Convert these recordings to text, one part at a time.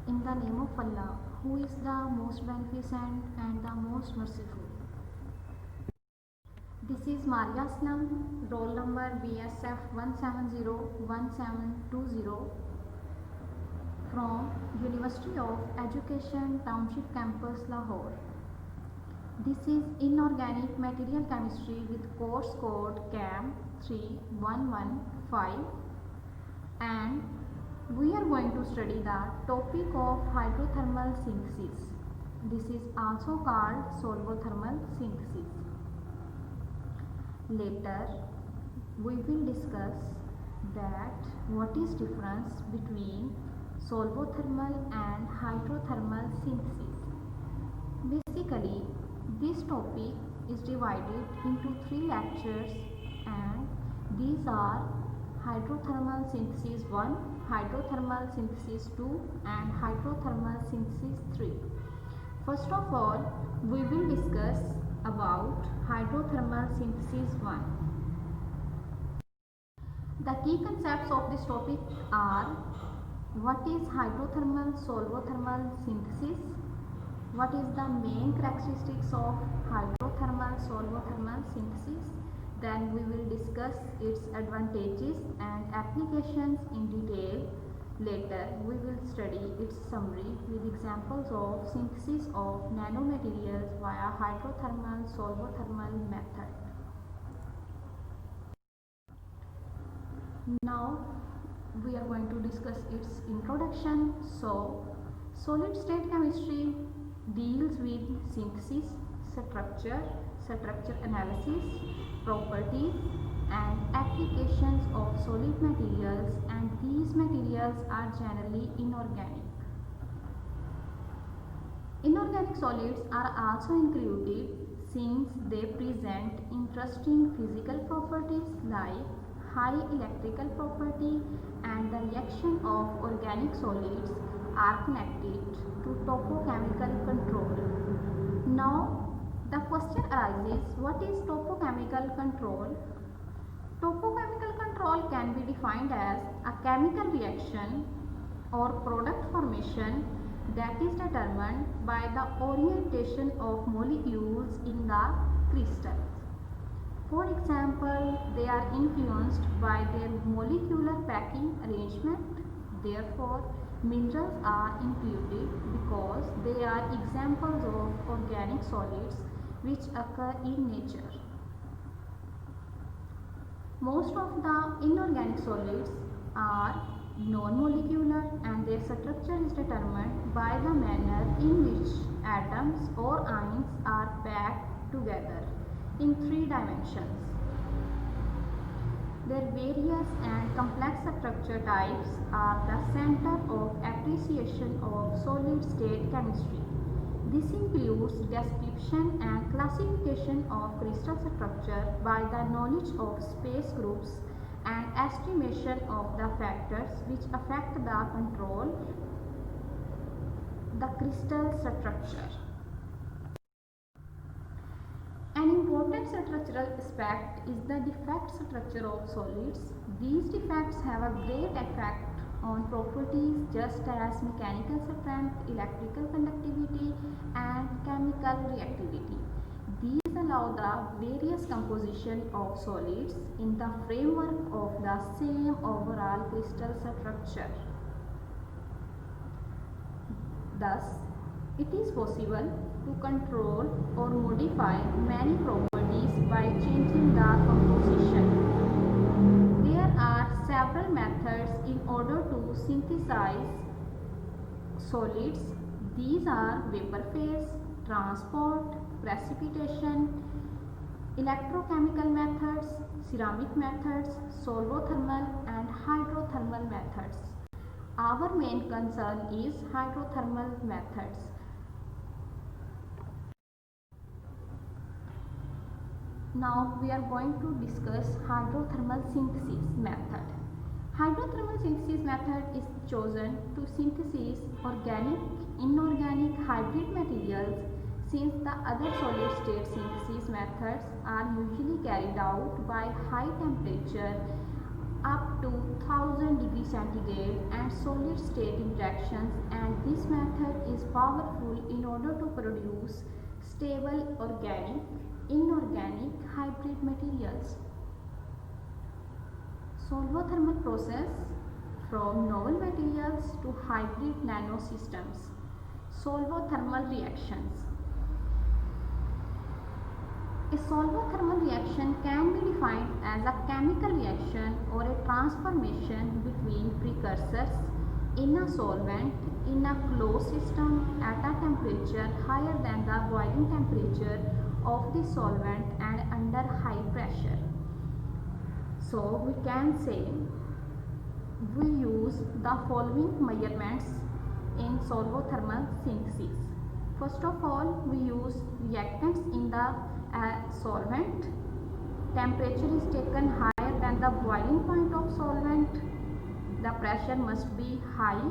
In the name of Allah, who is the most beneficent and the most merciful. This is Maria Aslam, roll number BSF 1701720 from University of Education Township Campus, Lahore. This is Inorganic Material Chemistry with course code CAM 3115, and we are going to study the topic of hydrothermal synthesis. This is also called solvothermal synthesis. Later we will discuss that what is difference between solvothermal and hydrothermal synthesis. Basically, this topic is divided into 3 lectures, and these are hydrothermal synthesis 1, hydrothermal synthesis 2 and hydrothermal synthesis 3. First of all, we will discuss about hydrothermal synthesis 1. The key concepts of this topic are: what is hydrothermal solvothermal synthesis, what is the main characteristics of hydrothermal solvothermal synthesis, then we will discuss its advantages and applications in detail. Later we will study its summary with examples of synthesis of nanomaterials via hydrothermal solvothermal method. Now we are going to discuss its introduction. So, solid state chemistry deals with synthesis, structure analysis, properties and applications of solid materials, and these materials are generally inorganic. Inorganic solids are also included since they present interesting physical properties like high electrical property, and the reaction of organic solids are connected to topochemical control. Now the question arises, what is topochemical control? Topochemical control can be defined as a chemical reaction or product formation that is determined by the orientation of molecules in the crystals. For example, they are influenced by their molecular packing arrangement. Therefore, minerals are included because they are examples of organic solids which occur in nature. Most of the inorganic solids are non-molecular, and their structure is determined by the manner in which atoms or ions are packed together in 3 dimensions. Their various and complex structure types are the center of appreciation of solid state chemistry. This includes description and classification of crystal structure by the knowledge of space groups and estimation of the factors which affect the control the crystal structure. An important structural aspect is the defect structure of solids. These defects have a great effect on properties just as mechanical strength, electrical conductivity and chemical reactivity. These allow the various composition of solids in the framework of the same overall crystal structure. Thus, it is possible to control or modify many properties by changing the composition. There are several methods in order to synthesize solids. These are vapor phase, transport, precipitation, electrochemical methods, ceramic methods, solvothermal and hydrothermal methods. Our main concern is hydrothermal methods. Now we are going to discuss hydrothermal synthesis method. Hydrothermal synthesis method is chosen to synthesize organic, inorganic, hybrid materials, since the other solid state synthesis methods are usually carried out by high temperature up to 1000 degree centigrade and solid state interactions, and this method is powerful in order to produce stable organic, inorganic hybrid materials. Solvothermal process from novel materials to hybrid nanosystems. Solvothermal reactions. A solvothermal reaction can be defined as a chemical reaction or a transformation between precursors in a solvent in a closed system at a temperature higher than the boiling temperature of the solvent and under high pressure. So we can say we use the following measurements in solvothermal synthesis. First of all, we use reactants in the solvent. Temperature is taken higher than the boiling point of solvent. The pressure must be high.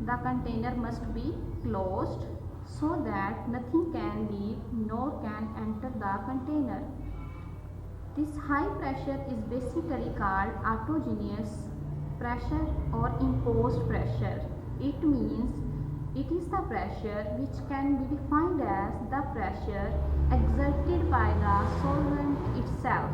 The container must be closed so that nothing can leave nor can enter the container. This high pressure is basically called autogenous pressure or imposed pressure. It means it is the pressure which can be defined as the pressure exerted by the solvent itself.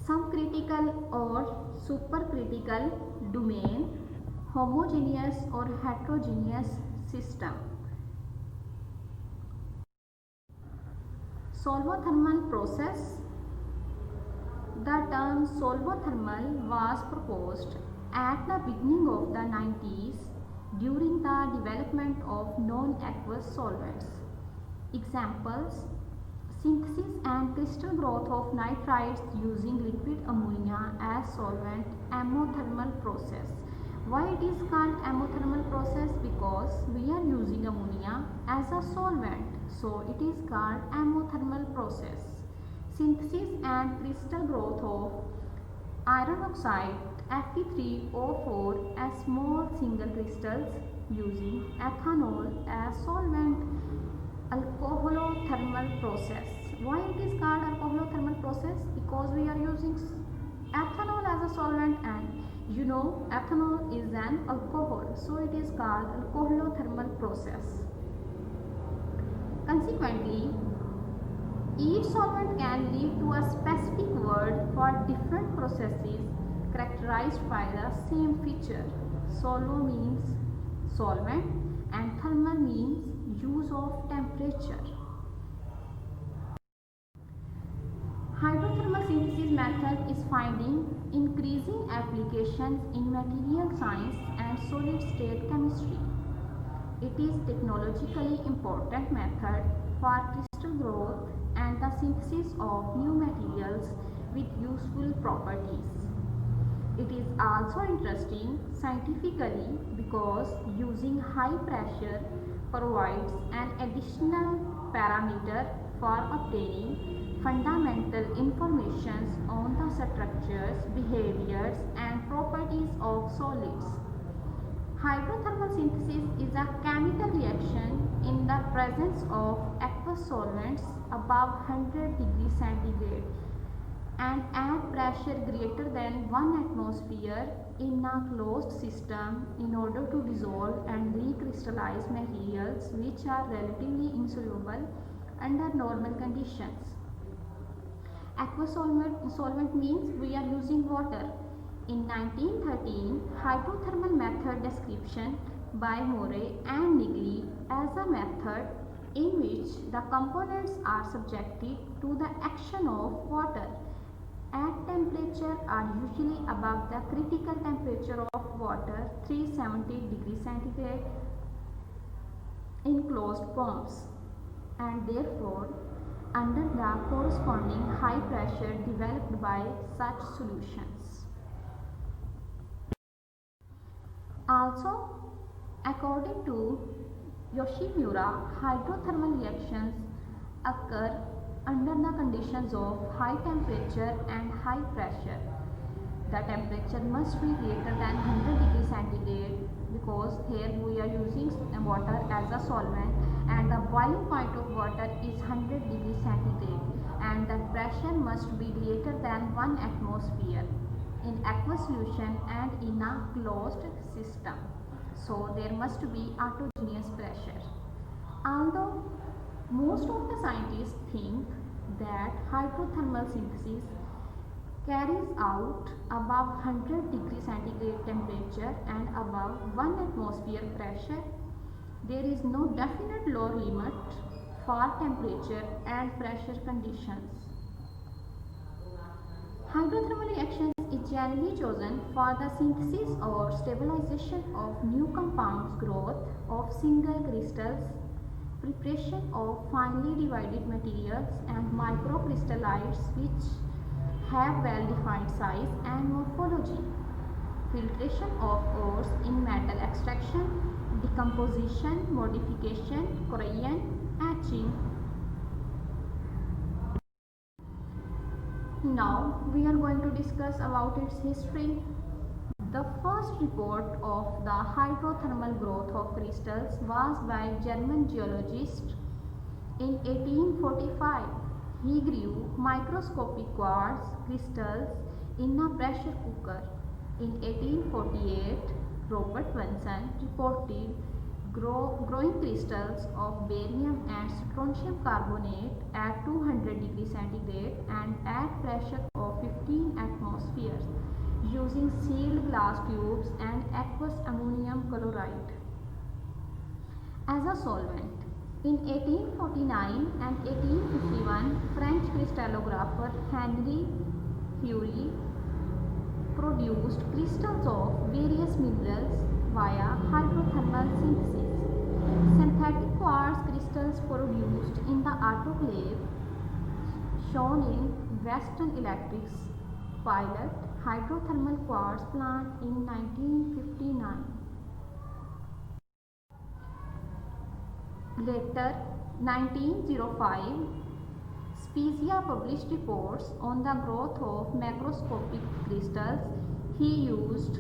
Subcritical or supercritical domain, homogeneous or heterogeneous system. Solvothermal process. The term solvothermal was proposed at the beginning of the 90s during the development of non-aqueous solvents. Examples: synthesis and crystal growth of nitrides using liquid ammonia as solvent, amothermal process. Why it is called amothermal process? Because we are using ammonia as a solvent, so it is called amothermal process. Synthesis and crystal growth of iron oxide Fe3O4 as small single crystals using ethanol as solvent, alcoholothermal process. Why it is called alcoholothermal process? Because we are using ethanol as a solvent, and you know ethanol is an alcohol, so it is called alcoholothermal process. Consequently, each solvent can lead to a specific word for different processes characterized by the same feature. Solvo means solvent and thermal means use of temperature. Hydrothermal synthesis method is finding increasing applications in material science and solid state chemistry. It is technologically important method for crystal growth and the synthesis of new materials with useful properties. It is also interesting scientifically because using high pressure provides an additional parameter for obtaining fundamental information on the structures, behaviors, and properties of solids. Hydrothermal synthesis is a chemical reaction in the presence of aqueous solvents above 100 degrees centigrade and at pressure greater than 1 atmosphere in a closed system in order to dissolve and recrystallize materials which are relatively insoluble under normal conditions. Aqueous solvent means we are using water. In 1913, hydrothermal method description by Morey and Nigli as a method in which the components are subjected to the action of water at temperature are usually above the critical temperature of water 370 degrees centigrade in closed forms, and therefore under the corresponding high pressure developed by such solutions. Also, according to Yoshimura, hydrothermal reactions occur under the conditions of high temperature and high pressure. The temperature must be greater than 100 degrees centigrade because here we are using water as a solvent and the boiling point of water is 100 degrees centigrade, and the pressure must be greater than 1 atmosphere in aqueous solution and in a closed system. So there must be autogenous pressure. Although most of the scientists think that hydrothermal synthesis carries out above 100 degree centigrade temperature and above 1 atmosphere pressure, there is no definite lower limit for temperature and pressure conditions. Hydrothermal reactions is generally chosen for the synthesis or stabilization of new compounds, growth of single crystals, preparation of finely divided materials and microcrystallites which have well-defined size and morphology, filtration of ores in metal extraction, decomposition, modification, corrosion, etching. Now we are going to discuss about its history. The first report of the hydrothermal growth of crystals was by German geologist in 1845. He grew microscopic quartz crystals in a pressure cooker. In 1848, Robert Bunsen reported growing crystals of barium and strontium carbonate at 200 degrees centigrade and at pressure of 15 atmospheres using sealed glass tubes and aqueous ammonium chloride as a solvent. In 1849 and 1851, French crystallographer Henri Feuille produced crystals of various minerals via hydrothermal synthesis. Synthetic quartz crystals produced in the autoclave shown in Western Electric's pilot hydrothermal quartz plant in 1959. Later, 1905, Spezia published reports on the growth of macroscopic crystals. He used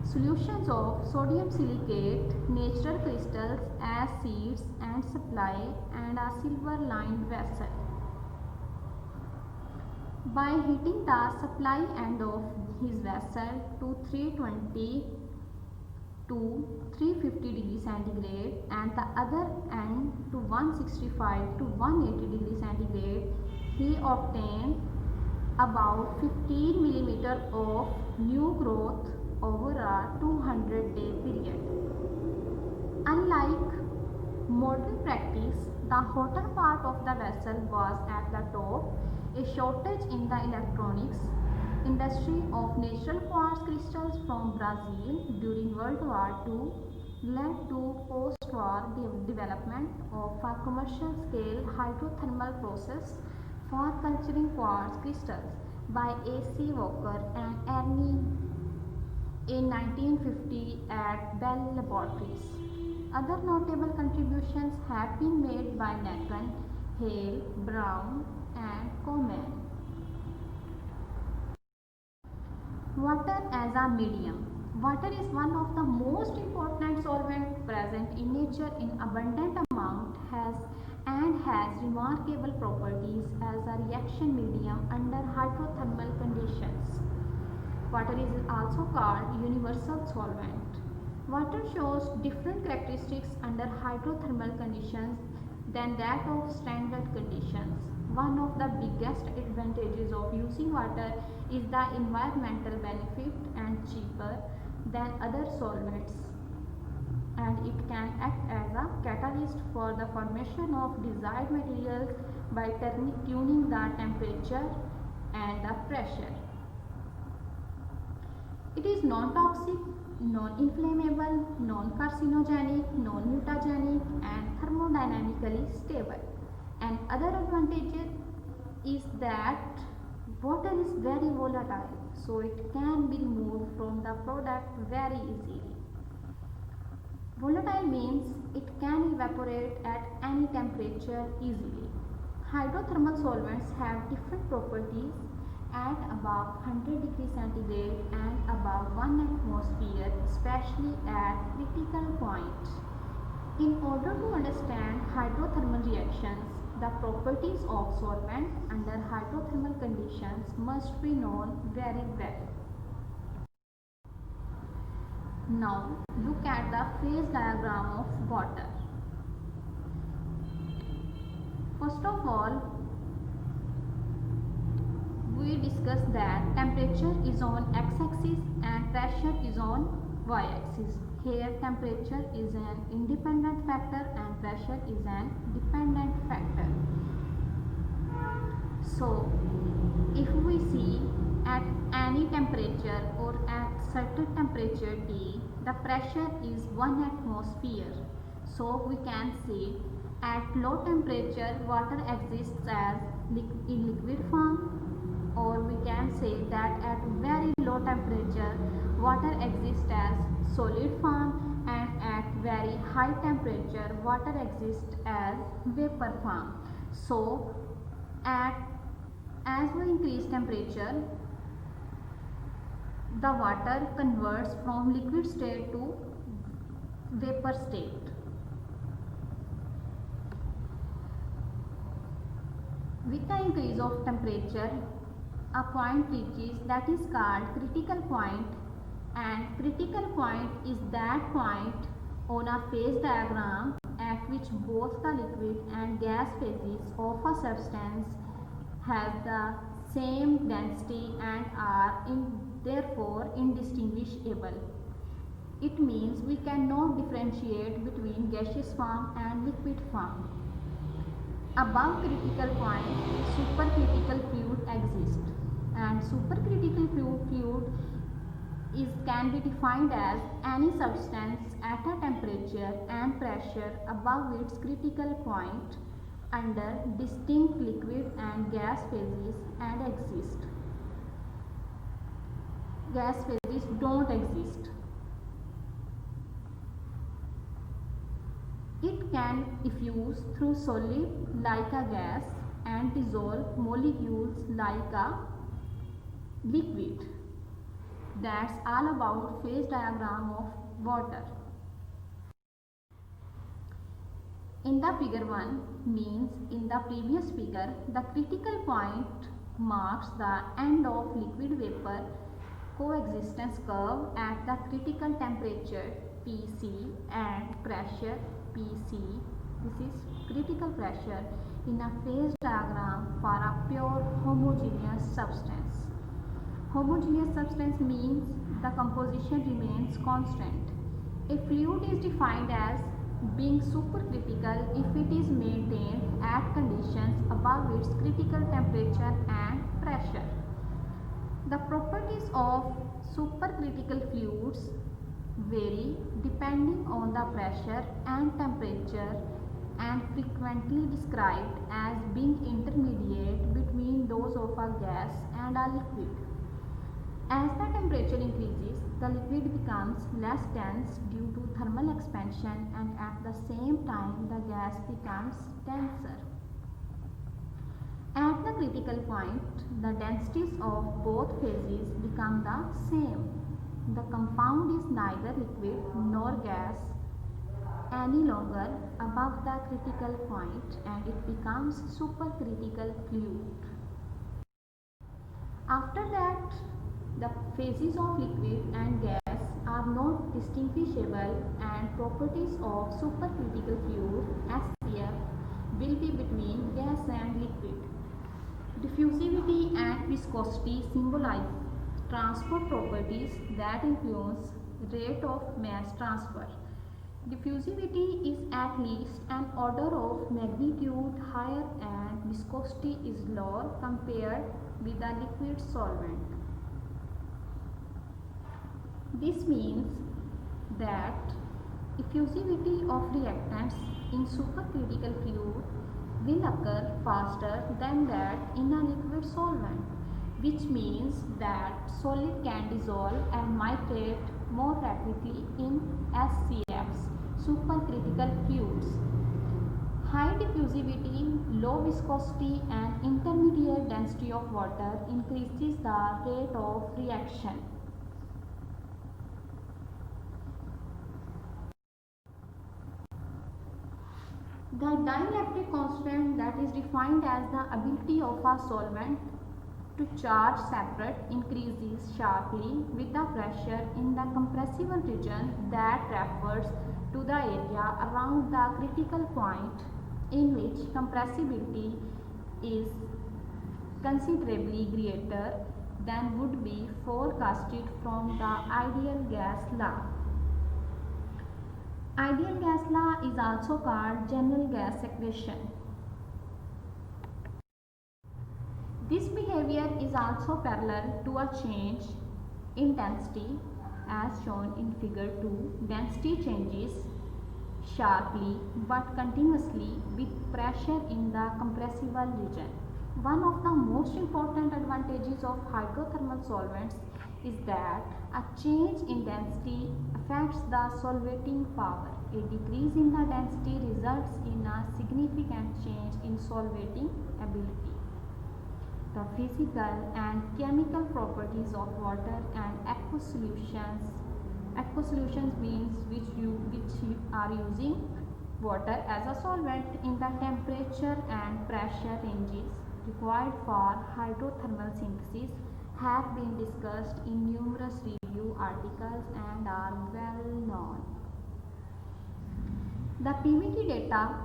solutions of sodium silicate natural crystals as seeds and supply and a silver-lined vessel. By heating the supply end of his vessel to 320 to 350 degrees centigrade and the other end to 165 to 180 degrees centigrade, he obtained about 15 millimeter of new growth over a 200-day period. Unlike modern practice, the hotter part of the vessel was at the top. A shortage in the electronics industry of natural quartz crystals from Brazil during World War II led to post-war development of a commercial-scale hydrothermal process for culturing quartz crystals by A.C. Walker and Ernie in 1950 at Bell Laboratories. Other notable contributions have been made by Nathan, Hale, Brown, and Coleman. Water as a medium. Water is one of the most important solvents present in nature in abundant amount and has remarkable properties as a reaction medium under hydrothermal conditions. Water is also called universal solvent. Water shows different characteristics under hydrothermal conditions than that of standard conditions. One of the biggest advantages of using water is the environmental benefit and cheaper than other solvents, and it can act as a catalyst for the formation of desired materials by tuning the temperature and the pressure. It is non-toxic, non-inflammable, non-carcinogenic, non-mutagenic and thermodynamically stable. And other advantage is that water is very volatile, so it can be removed from the product very easily. Volatile means it can evaporate at any temperature easily. Hydrothermal solvents have different properties at above 100 degrees centigrade and above 1 atmosphere, especially at critical points. In order to understand hydrothermal reactions, The properties of solvent under hydrothermal conditions must be known very well. Now look at the phase diagram of water. First of all, we discussed that temperature is on x-axis and pressure is on y-axis. Here temperature is an independent factor and pressure is an dependent factor. So if we see at any temperature or at certain temperature T, the pressure is 1 atmosphere. So we can say at low temperature water exists as in liquid form, or we can say that at very low temperature water exists as solid form, and at very high temperature water exists as vapor form. So as we increase temperature, the water converts from liquid state to vapor state. With the increase of temperature, a point reaches that is called critical point, and critical point is that point on a phase diagram at which both the liquid and gas phases of a substance have the same density and are therefore indistinguishable. It means we cannot differentiate between gaseous form and liquid form. Above critical point, supercritical fluid exists, and supercritical fluid can be defined as any substance at a temperature and pressure above its critical point under distinct liquid and gas phases and exist. Gas phases don't exist. It can effuse through solid like a gas and dissolve molecules like a liquid. That's all about phase diagram of water. In the figure 1 means in the previous figure, the critical point marks the end of liquid vapor coexistence curve at the critical temperature Tc and pressure Pc. This is critical pressure in a phase diagram for a pure homogeneous substance. Homogeneous substance means the composition remains constant. A fluid is defined as being supercritical if it is maintained at conditions above its critical temperature and pressure. The properties of supercritical fluids vary depending on the pressure and temperature and frequently described as being intermediate between those of a gas and a liquid. As the temperature increases, the liquid becomes less dense due to thermal expansion, and at the same time the gas becomes denser. At the critical point, the densities of both phases become the same. The compound is neither liquid nor gas any longer above the critical point, and it becomes supercritical fluid. After that, the phases of liquid and gas are not distinguishable, and properties of supercritical fluid (SCF) will be between gas and liquid. Diffusivity and viscosity symbolize transport properties that influence rate of mass transfer. Diffusivity is at least an order of magnitude higher and viscosity is lower compared with a liquid solvent. This means that effusivity of reactants in supercritical fluid will occur faster than that in a liquid solvent, which means that solid can dissolve and migrate more rapidly in SCFs, supercritical fluids. High diffusivity, low viscosity and intermediate density of water increases the rate of reaction. The dielectric constant, that is defined as the ability of a solvent to charge separate, increases sharply with the pressure in the compressible region, that refers to the area around the critical point in which compressibility is considerably greater than would be forecasted from the ideal gas law. Ideal gas law is also called general gas equation. This behavior is also parallel to a change in density as shown in figure 2. Density changes sharply but continuously with pressure in the compressible region. One of the most important advantages of hydrothermal solvents is that a change in density affects the solvating power. A decrease in the density results in a significant change in solvating ability. The physical and chemical properties of water and aqueous solutions. Aqueous solutions means which you are using water as a solvent in the temperature and pressure ranges required for hydrothermal synthesis have been discussed in numerous review articles and are well known. The PVT data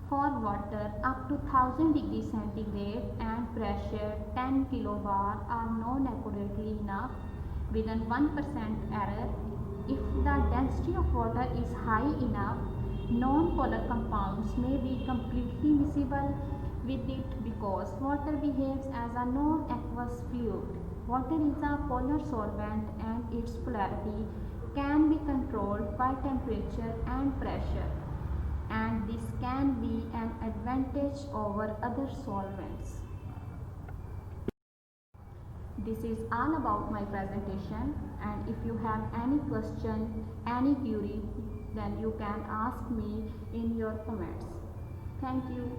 for water up to 1000 degrees centigrade and pressure 10 kilobar are known accurately enough within 1% error. If the density of water is high enough, non-polar compounds may be completely miscible with it because water behaves as a non-aqueous fluid. Water is a polar solvent and its polarity can be controlled by temperature and pressure, and this can be an advantage over other solvents. This is all about my presentation, and if you have any question, any query, then you can ask me in your comments. Thank you.